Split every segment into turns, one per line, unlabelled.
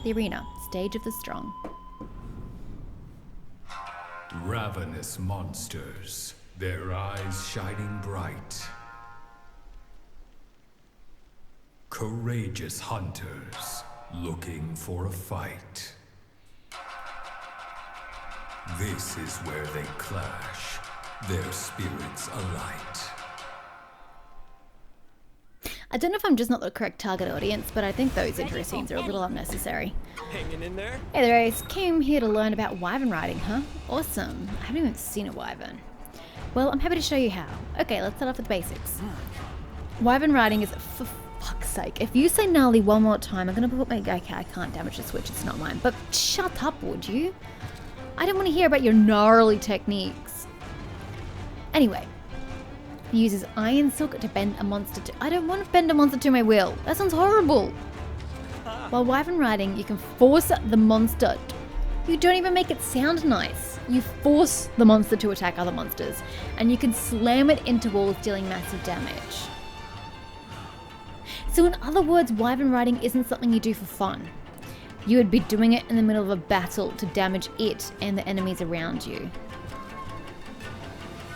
the arena, stage of the strong.
Ravenous monsters, their eyes shining bright. Courageous hunters, looking for a fight. This is where they clash, their spirits alight.
I don't know if I'm just not the correct target audience, but I think those intro scenes are a little unnecessary.
Hanging in there?
Hey there, Ace. Came here to learn about wyvern riding, huh? Awesome. I haven't even seen a wyvern. Well, I'm happy to show you how. Okay, let's start off with the basics. Wyvern riding is, for fuck's sake, if you say gnarly one more time, I'm gonna put my... Okay, I can't damage the switch, it's not mine. But shut up, would you? I don't want to hear about your gnarly techniques. Anyway. He uses iron silk to bend a monster to... I don't want to bend a monster to my will. That sounds horrible. While wyvern riding, you can force the monster. You don't even make it sound nice. You force the monster to attack other monsters. And you can slam it into walls, dealing massive damage. So in other words, wyvern riding isn't something you do for fun. You would be doing it in the middle of a battle to damage it and the enemies around you.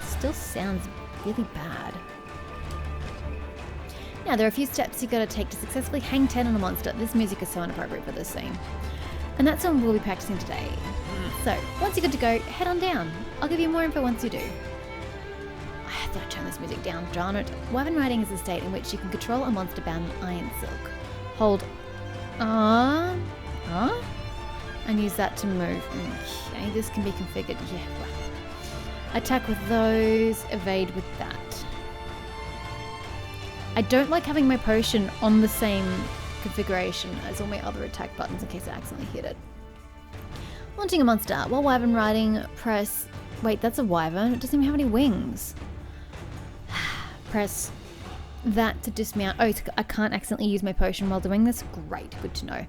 Still sounds really bad. Now there are a few steps you gotta take to successfully hang 10 on a monster. This music is so inappropriate for this scene. And that's what we'll be practicing today. So, once you're good to go, head on down. I'll give you more info once you do. I have to turn this music down, darn it. Wyvern riding is a state in which you can control a monster bound in iron silk. Hold and use that to move. Okay, this can be configured. Yeah, well. Attack with those, evade with that. I don't like having my potion on the same configuration as all my other attack buttons in case I accidentally hit it. Launching a monster. While wyvern riding, press... Wait, that's a wyvern. It doesn't even have any wings. Press that to dismount. Oh, I can't accidentally use my potion while doing this? Great, good to know.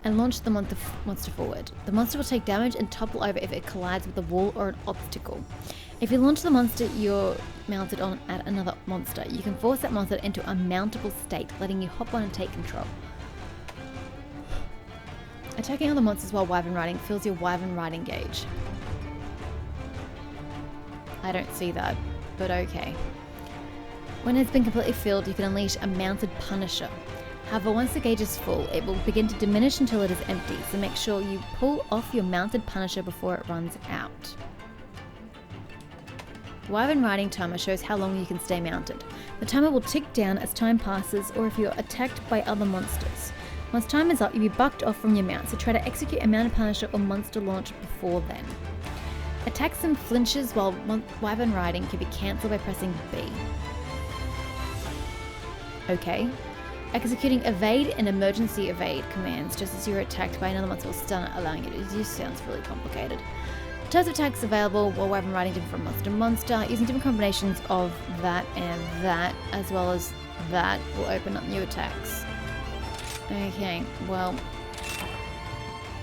And launch the monster forward. The monster will take damage and topple over if it collides with a wall or an obstacle. If you launch the monster you're mounted on at another monster, you can force that monster into a mountable state, letting you hop on and take control. Attacking other monsters while wyvern riding fills your wyvern riding gauge. I don't see that, but okay. When it's been completely filled, you can unleash a mounted punisher. However, once the gauge is full, it will begin to diminish until it is empty, so make sure you pull off your mounted punisher before it runs out. The wyvern riding timer shows how long you can stay mounted. The timer will tick down as time passes or if you're attacked by other monsters. Once time is up, you'll be bucked off from your mount, so try to execute a mounted punisher or monster launch before then. Attacks and flinches while wyvern riding can be cancelled by pressing B. Okay. Executing evade and emergency evade commands just as you're attacked by another monster will stun it, allowing you to... This sounds really complicated. Types of attacks available while wyvern riding different from monster to monster. Using different combinations of that and that, as well as that, will open up new attacks. Okay, well...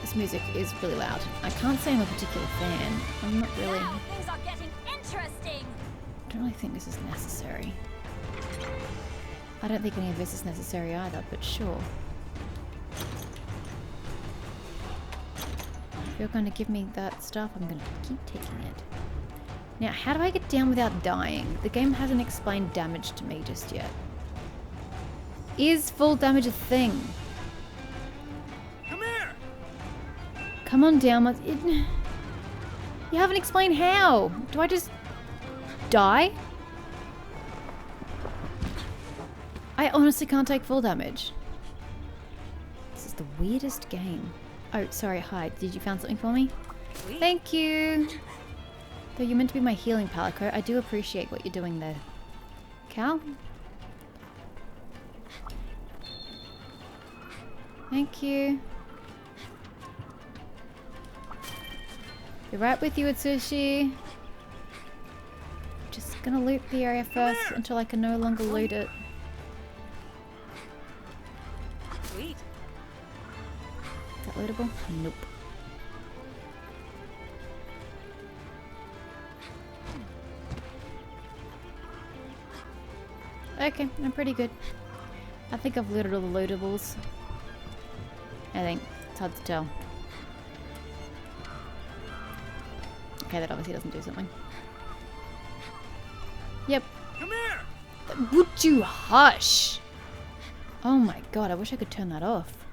This music is really loud. I can't say I'm a particular fan. I'm not really...
Now things are getting interesting.
I don't really think this is necessary. I don't think any of this is necessary either, but sure. If you're going to give me that stuff, I'm going to keep taking it. Now, how do I get down without dying? The game hasn't explained damage to me just yet. Is full damage a thing?
Come here!
Come on down. You haven't explained how. Do I just die? I honestly can't take full damage. This is the weirdest game. Oh, sorry, hi. Did you found something for me?
Sweet.
Thank you! Though you're meant to be my healing palico, I do appreciate what you're doing there. Cow? Thank you. Be right with you, Atsushi. Just gonna loot the area first until I can no longer loot it.
Sweet.
Is that lootable? Nope. Okay, I'm pretty good. I think I've looted all the lootables. I think. It's hard to tell. Okay, that obviously doesn't do something. Yep.
Come here.
Would you hush? Oh my god, I wish I could turn that off.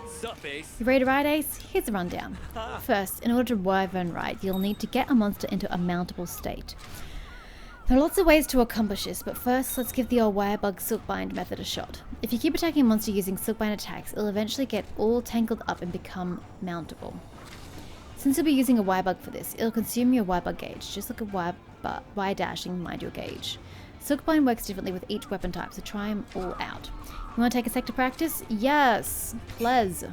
Sup, Ace?
You ready to ride, Ace? Here's the rundown. First, in order to Wyvern ride, you'll need to get a monster into a mountable state. There are lots of ways to accomplish this, but first, let's give the old Wirebug Silkbind method a shot. If you keep attacking a monster using Silkbind attacks, it'll eventually get all tangled up and become mountable. Since you'll be using a Wirebug for this, it'll consume your Wirebug gauge, just like a Y-dashing mind your gauge. Silkbind works differently with each weapon type, so try them all out. You want to take a sec to practice? Yes! Please!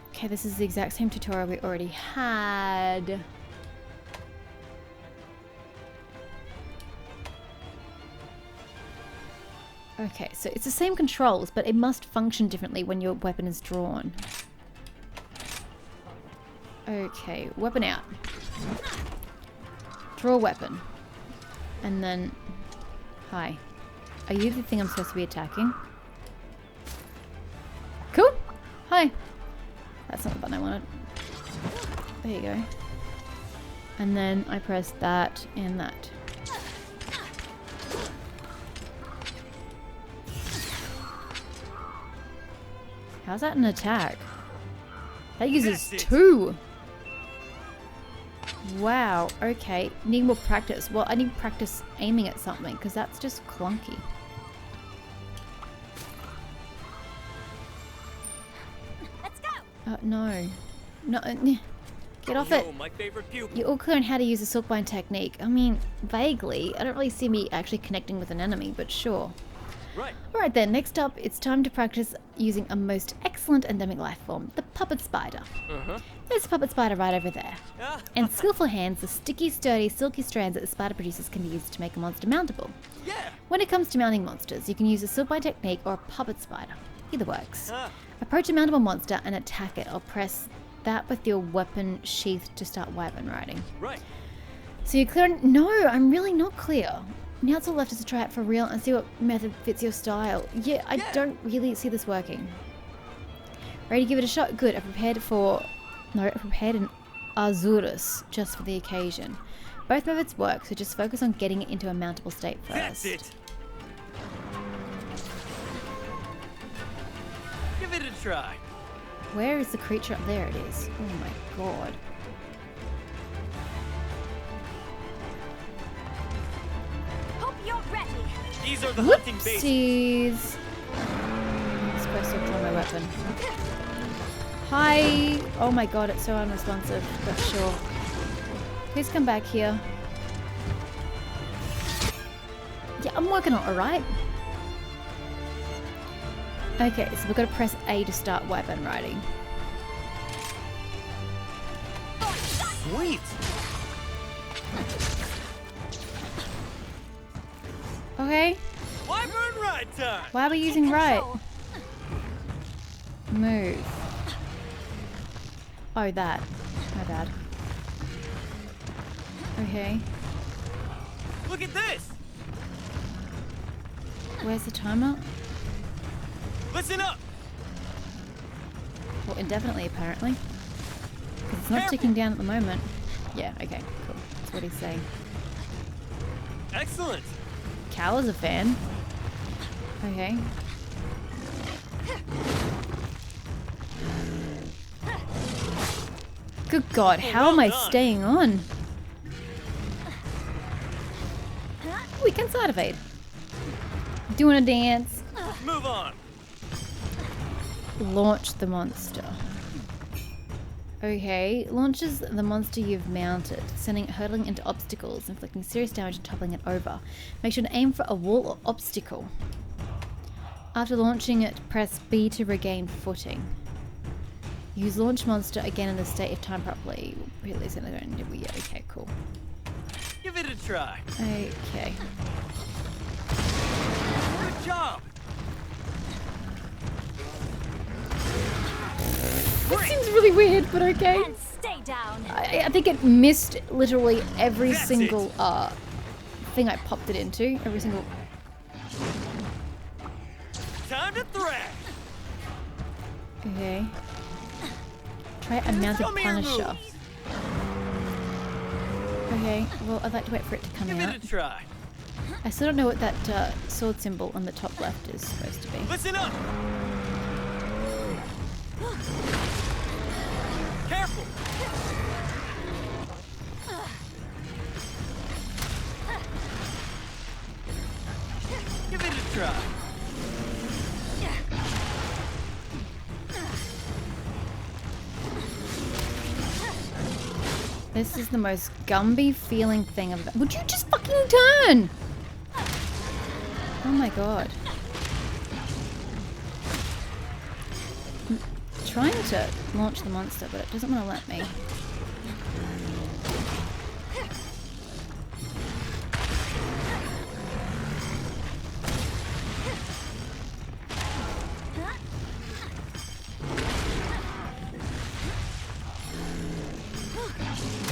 Okay, this is the exact same tutorial we already had. Okay, so it's the same controls, but it must function differently when your weapon is drawn. Okay, weapon out. Draw a weapon. And then... Hi. Are you the thing I'm supposed to be attacking? Cool! Hi! That's not the button I wanted. There you go. And then I press that and that. How's that an attack? That uses 2! Wow, okay. Need more practice. Well, I need practice aiming at something, because that's just clunky.
Let's go.
No. No, get off it.
My favorite pupil.
You're all clear on how to use the Silkbind technique. I mean, vaguely. I don't really see me actually connecting with an enemy, but sure.
Right.
Alright then, next up, it's time to practice using a most excellent endemic life form, the puppet spider. There's a puppet spider right over there. In skillful hands, the sticky, sturdy, silky strands that the spider produces can be used to make a monster mountable.
Yeah.
When it comes to mounting monsters, you can use a Silkbind technique or a puppet spider. Either works. Approach a mountable monster and attack it, or press that with your weapon sheathed to start Wyvern riding.
Right.
So you're clear? No, I'm really not clear. Now it's all left is to try it for real and see what method fits your style. Yeah, I don't really see this working. Ready to give it a shot? Good. I prepared an Azurus just for the occasion. Both methods work, so just focus on getting it into a mountable state first.
That's it. Give it a try.
Where is the creature? There it is. Oh my god.
Hope you're ready.
These are the hunting bases.
Whoopsies. I'm supposed to draw my weapon. Hi! Oh my god, it's so unresponsive, but sure. Please come back here. Yeah, I'm working on it, alright? Okay, so we've got to press A to start Wyvern riding.
Sweet.
Okay.
Wyvern ride time.
Why are we using right? Move. Oh, that. My bad. Okay.
Look at this.
Where's the timer?
Listen up.
Well, indefinitely, apparently. 'Cause it's not ticking down at the moment. Yeah, okay, cool. That's what he's saying.
Excellent.
Cal is a fan. Okay. Good god, how am I staying on? Oh, we can side evade. Doing a dance.
Move on.
Launch the monster. Okay, launches the monster you've mounted, sending it hurtling into obstacles, inflicting serious damage and toppling it over. Make sure to aim for a wall or obstacle. After launching it, press B to regain footing. Use launch monster again in the state of time properly. Really, yeah, okay, cool.
Give it a try.
Okay.
Good job.
This seems really weird, but okay.
And stay down.
I think it missed literally every
That's
single
it.
thing I popped it into. Every single...
Time to thrash.
Okay. Try a mounted
Show me your
Punisher.
moves.
Okay, well, I'd like to wait for it to come
Give
out.
it a try.
I still don't know what that sword symbol on the top left is supposed to be.
Listen up. Careful. Give it a try.
This is the most Gumby feeling thing I've ever... Would you just fucking turn? Oh my god. I'm trying to launch the monster, but it doesn't want to let me.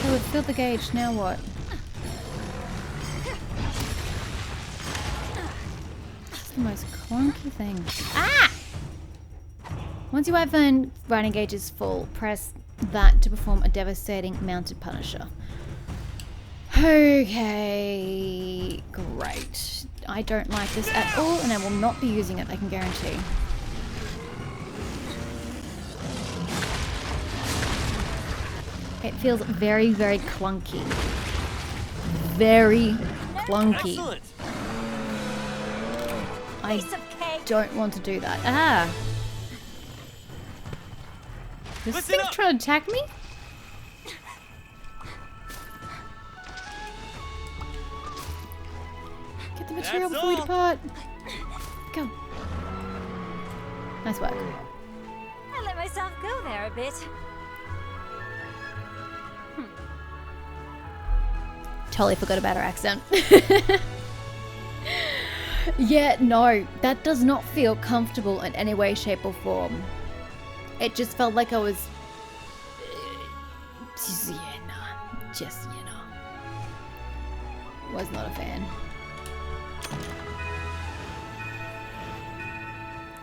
Oh, it filled the gauge, now what? This is the most clunky thing. Ah! Once your Wyvern riding gauge is full, press that to perform a devastating mounted Punisher. Okay, great. I don't like this at all, and I will not be using it, I can guarantee. It feels very, very clunky. Very clunky.
Excellent.
I
Piece of cake.
don't want to do that. Ah! This
Listen
thing's
up.
trying to attack me? Get the material
That's
before we
all.
depart. Go. Nice work.
I let myself go there a bit.
Totally forgot about her accent. Yeah, no, that does not feel comfortable in any way, shape, or form. It just felt like I was... just, was not a fan.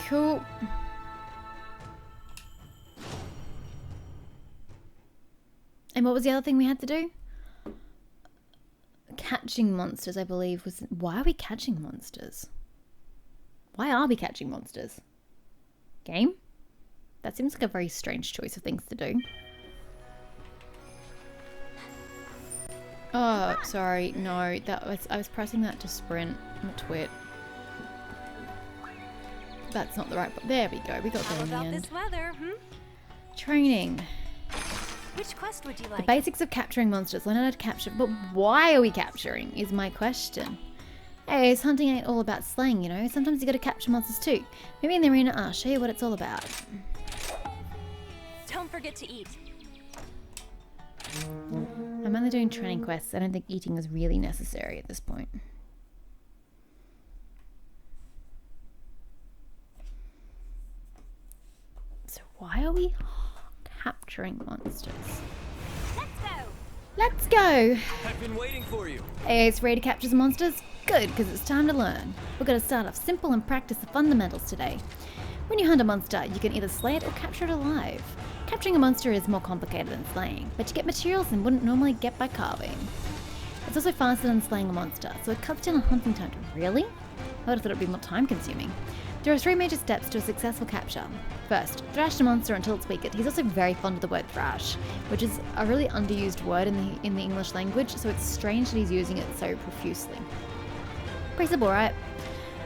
Cool. And what was the other thing we had to do? Catching monsters, I believe, was... Why are we catching monsters? Why are we catching monsters? Game? That seems like a very strange choice of things to do. Oh, sorry. No, I was pressing that to sprint. I'm a twit. That's not the right... There we go. We got there
How
in the
about
end.
this weather,
Training.
Which quest would you
The
like?
basics of capturing monsters. Learn how to capture, but why are we capturing is my question. Hey, hunting ain't all about slaying, you know. Sometimes you gotta capture monsters too. Maybe in the arena, I'll show you what it's all about.
Don't forget to eat.
I'm only doing training quests. I don't think eating is really necessary at this point. So why are we capturing monsters?
Let's go.
Let's go!
I've been waiting for you.
Hey, it's ready to capture some monsters? Good, because it's time to learn. We're going to start off simple and practice the fundamentals today. When you hunt a monster, you can either slay it or capture it alive. Capturing a monster is more complicated than slaying, but you get materials you wouldn't normally get by carving. It's also faster than slaying a monster, so it cuts down on hunting time. Really? I would have thought it would be more time consuming. There are 3 major steps to a successful capture. First, thrash the monster until it's weakened. He's also very fond of the word thrash, which is a really underused word in the English language, so it's strange that he's using it so profusely. Pretty simple, right?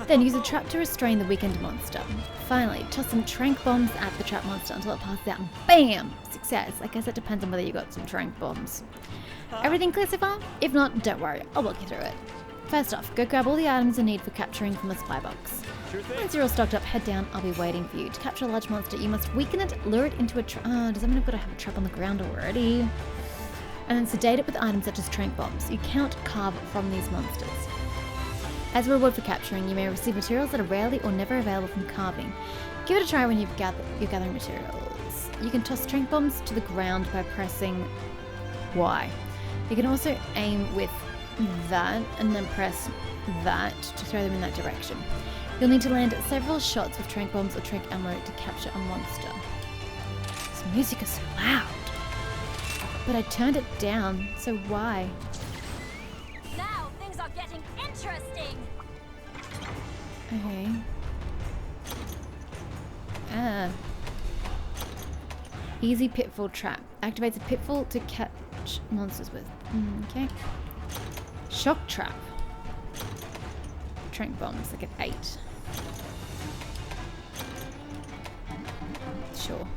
Then use a trap to restrain the weakened monster. Finally, toss some trank bombs at the trap monster until it passes out and BAM! Success. I guess it depends on whether you got some trank bombs. Everything clear so far? If not, don't worry, I'll walk you through it. First off, go grab all the items you need for capturing from the supply box.
Sure thing.
Once you're all stocked up, head down, I'll be waiting for you. To capture a large monster, you must weaken it, lure it into a trap. Oh, does that mean I've got to have a trap on the ground already? And then sedate it with items such as trank bombs. You cannot carve from these monsters. As a reward for capturing, you may receive materials that are rarely or never available from carving. Give it a try when you're gathering materials. You can toss trank bombs to the ground by pressing Y. You can also aim with that and then press that to throw them in that direction. You'll need to land several shots with trank bombs or trank ammo to capture a monster. music is so loud. But I turned it down, so why?
Now things are getting interesting.
Okay. Easy pitfall trap. Activates a pitfall to catch monsters with. Okay. Shock trap. Trank bombs, like an 8. Sure.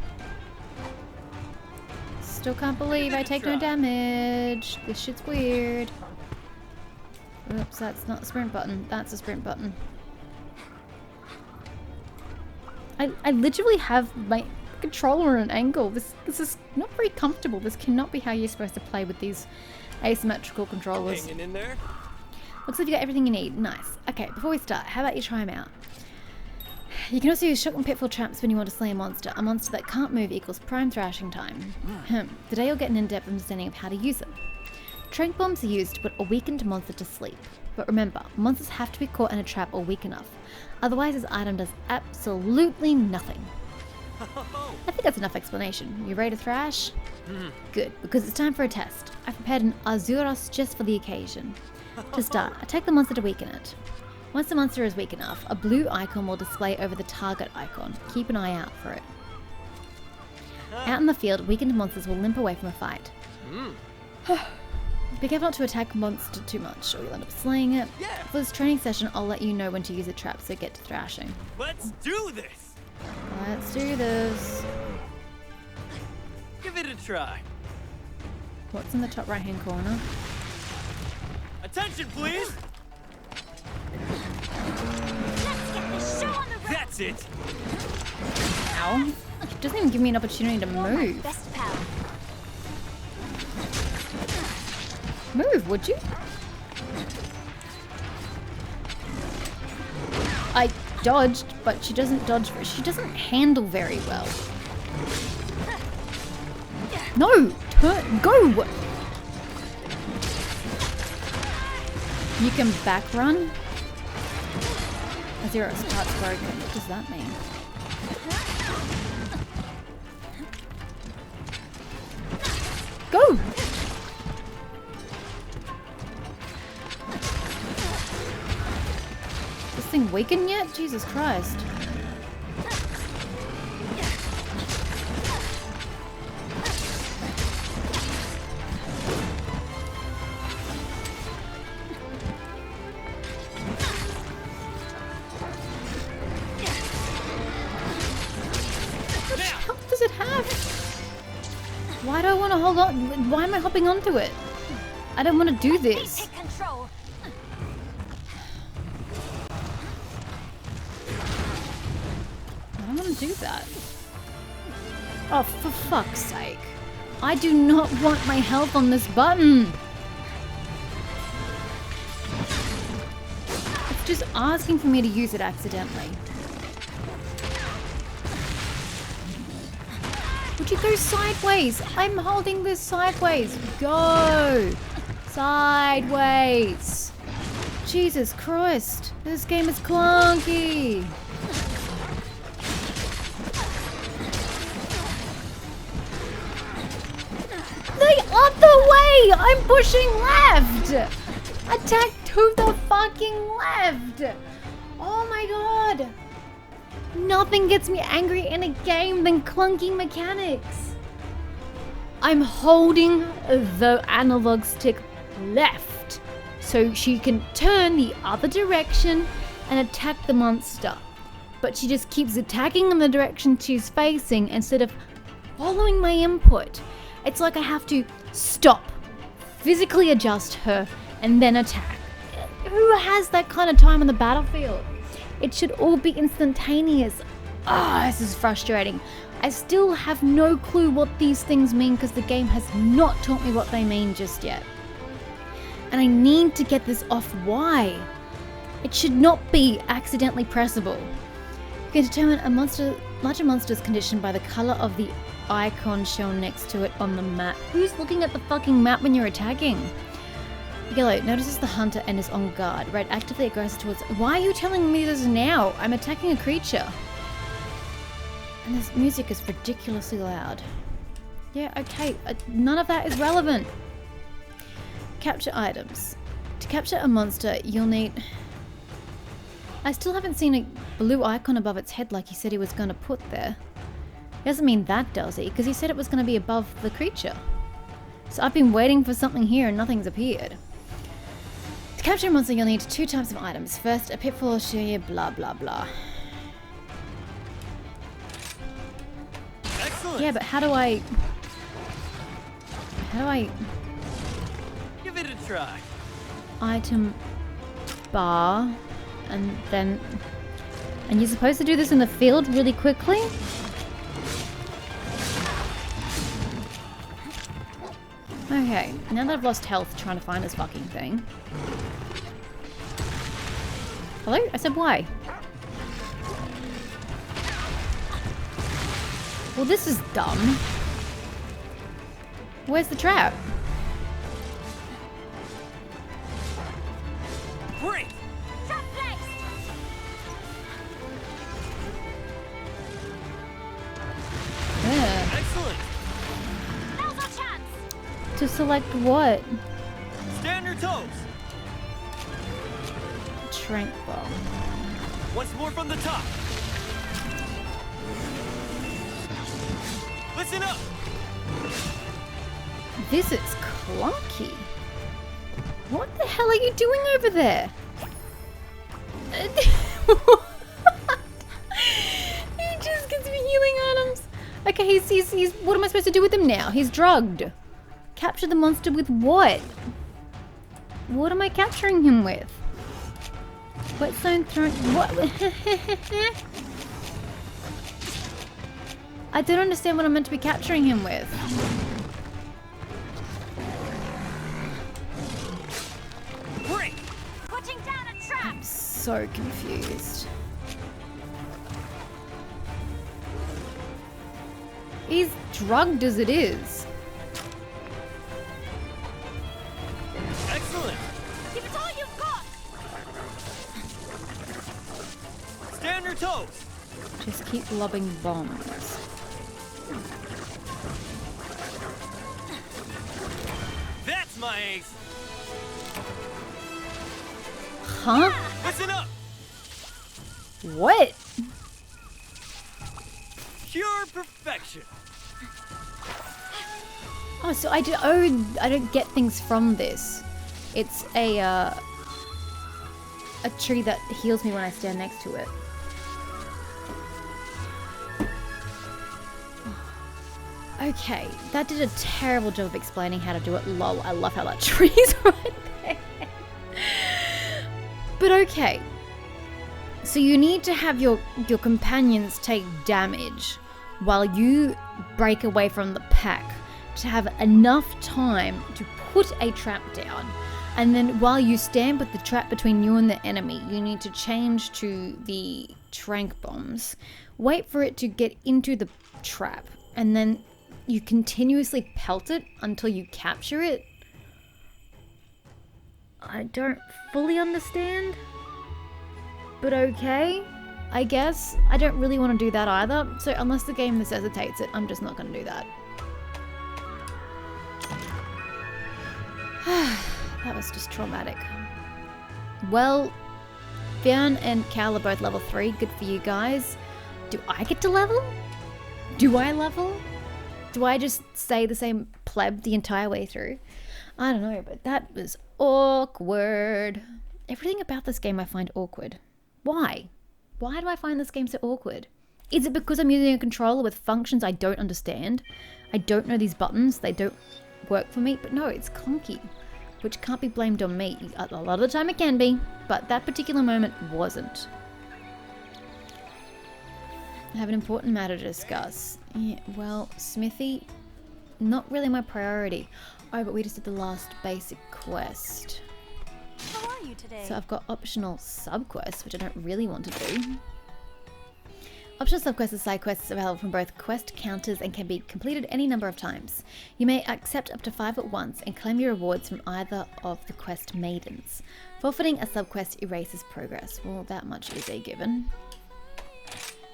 Still can't believe I take no damage. This shit's weird. Oops, that's not the sprint button. That's a sprint button. I literally have my controller at an angle. This is not very comfortable. This cannot be how you're supposed to play with these asymmetrical controllers.
Hanging in there.
Looks like you got everything you need. Nice. Okay, before we start, how about you try them out? You can also use shock and pitfall traps when you want to slay a monster. A monster that can't move equals prime thrashing time. Today you'll get an in-depth understanding of how to use them. Trank bombs are used to put a weakened monster to sleep. But remember, monsters have to be caught in a trap or weak enough. Otherwise this item does absolutely nothing. I think that's enough explanation. You ready to thrash? Good, because it's time for a test. I've prepared an Azuros just for the occasion. To start, attack the monster to weaken it. Once the monster is weak enough, a blue icon will display over the target icon. Keep an eye out for it. Out in the field, weakened monsters will limp away from a fight. Be careful not to attack monster too much, or you'll end up slaying it.
Yeah.
For this training session, I'll let you know when to use a trap, so get to thrashing.
Let's do this.
Let's do this.
Give it a try.
What's in the top right hand corner?
Attention, please.
Let's get this show on the road.
That's it.
Ow. It doesn't even give me an opportunity to
You're my
move.
best pal.
Move, would you? I dodged, but she doesn't dodge. She doesn't handle very well. No! Turn! Go! You can back run? Zero starts broken. What does that mean? Go! This thing weakened yet? Jesus Christ. Does it have? Why do I want to hold on? Why am I hopping onto it? I don't want to do this.
Take control.
I don't want to do that. Oh, for fuck's sake. I do not want my health on this button. It's just asking for me to use it accidentally. Would you go sideways? I'm holding this sideways. Go! Sideways. Jesus Christ. This game is clunky. The other way! I'm pushing left! Attack to the fucking left! Oh my god! Nothing gets me angry in a game than clunky mechanics. I'm holding the analog stick left so she can turn the other direction and attack the monster. But she just keeps attacking in the direction she's facing instead of following my input. It's like I have to stop, physically adjust her, and then attack. Who has that kind of time on the battlefield? It should all be instantaneous. This is frustrating. I still have no clue what these things mean because the game has not taught me what they mean just yet. And I need to get this off why. It should not be accidentally pressable. You can determine a larger monster's condition by the color of the icon shown next to it on the map. Who's looking at the fucking map when you're attacking? Yellow notices the hunter and is on guard. Red actively aggressive towards... Why are you telling me this now? I'm attacking a creature. And this music is ridiculously loud. Yeah, okay. None of that is relevant. Capture items. To capture a monster, you'll need... I still haven't seen a blue icon above its head like he said he was going to put there. Doesn't mean that, does he? Because he said it was going to be above the creature. So I've been waiting for something here and nothing's appeared. To capture a monster, you'll need 2 types of items. First, a pitfall, sheer, blah, blah, blah.
Excellent.
Yeah, but how do I...
Give it a try.
Item bar, and then... And you're supposed to do this in the field really quickly? Okay, now that I've lost health trying to find this fucking thing. Hello? I said why? Well, this is dumb. Where's the trap?
Great.
Trap placed.
Yeah.
Excellent.
Now's our chance.
To select what?
Stand your toes.
Trank bomb.
Once more from the top. Listen up.
This is clunky. What the hell are you doing over there? He just gives me healing items. Okay, he's what am I supposed to do with him now? He's drugged. Capture the monster with what? What am I capturing him with? Whetstone thrown. What? I don't understand what I'm meant to be capturing him with.
Great.
Putting down a trap.
I'm so confused. He's drugged as it is.
Excellent.
Give it all you've got.
Stand your toes.
Just keep lobbing bombs.
That's my ace.
Huh?
Listen up.
What?
Pure perfection.
Oh, so I don't get things from this. It's a tree that heals me when I stand next to it. Okay, that did a terrible job of explaining how to do it. Lol, I love how that tree's right there. But okay. So you need to have your companions take damage while you break away from the pack to have enough time to put a trap down. And then while you stand with the trap between you and the enemy, you need to change to the trank bombs, wait for it to get into the trap, and then you continuously pelt it until you capture it. I don't fully understand, but okay, I guess. I don't really want to do that either, so unless the game necessitates it, I'm just not going to do that. That was just traumatic. Well, Wyvern and Cal are both level 3. Good for you guys. Do I get to level? Do I level? Do I just stay the same pleb the entire way through? I don't know, but that was awkward. Everything about this game I find awkward. Why? Why do I find this game so awkward? Is it because I'm using a controller with functions I don't understand? I don't know these buttons, they don't work for me, but no, it's clunky, which can't be blamed on me. A lot of the time it can be, but that particular moment wasn't. I have an important matter to discuss. Yeah, well, Smithy, not really my priority. Oh, but we just did the last basic quest.
How are you today?
So I've got optional subquests, which I don't really want to do. Optional subquests are side quests available from both quest counters and can be completed any number of times. You may accept up to 5 at once and claim your rewards from either of the quest maidens. Forfeiting a subquest erases progress. Well, that much is a given.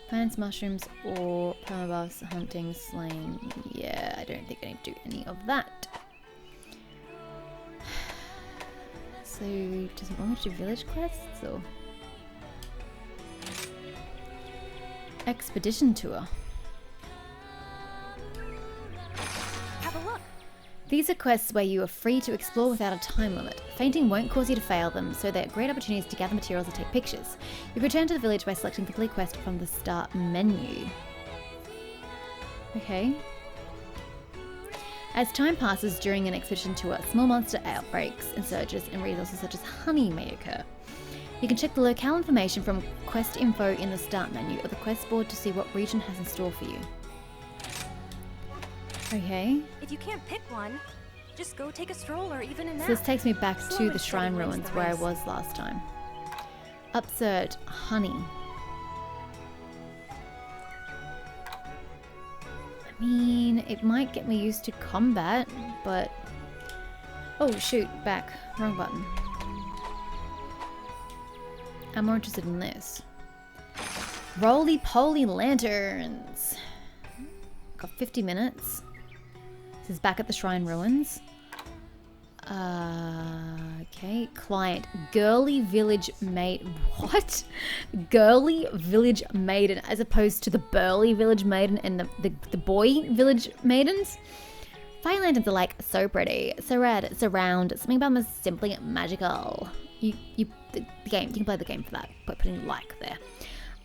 Plants, mushrooms, or permabuffs, hunting, slaying. Yeah, I don't think I need to do any of that. So, does it want me to do village quests or expedition tour?
Have a look.
These are quests where you are free to explore without a time limit. Fainting won't cause you to fail them, so they're great opportunities to gather materials and take pictures. You can return to the village by selecting the complete quest from the start menu. Okay. As time passes during an expedition tour, small monster outbreaks and surges and resources such as honey may occur. You can check the locale information from quest info in the start menu or the quest board to see what region has in store for you. Okay.
If you can't pick one, just go take a stroll or even a nap.
So this takes me back to
Slow
the
and
shrine
steady wins
ruins
the
where I
race.
was last time. Upsurge, honey. I mean, it might get me used to combat, but... Oh, shoot, back. Wrong button. I'm more interested in this. Roly-poly lanterns. Got 50 minutes. This is back at the shrine ruins. Okay, client. Girly village maid. What? Girly village maiden as opposed to the burly village maiden and the boy village maidens? Fire lanterns are like so pretty, so red, so round. Something about them is simply magical. The game. You can play the game for that by putting like there.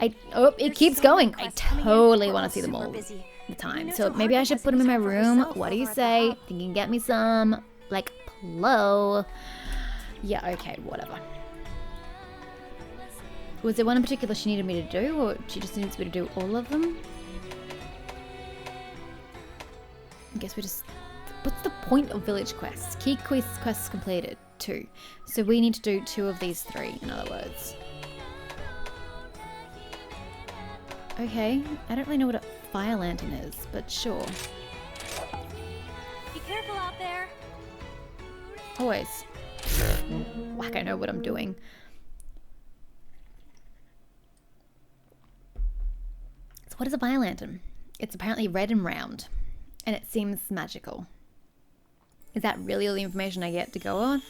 It keeps going. I totally want to see them all the time. So maybe I should put them in my room. What do you say? Think you can get me some? Like, hello? Yeah, okay, whatever. Was there one in particular she needed me to do, or she just needs me to do all of them? I guess we just... What's the point of village quests? Key quests completed. 2. So we need to do 2 of these 3, in other words. Okay, I don't really know what a fire lantern is, but sure.
Be careful out there.
Always. Like I know what I'm doing. So what is a fire lantern? It's apparently red and round, and it seems magical. Is that really all the information I get to go on?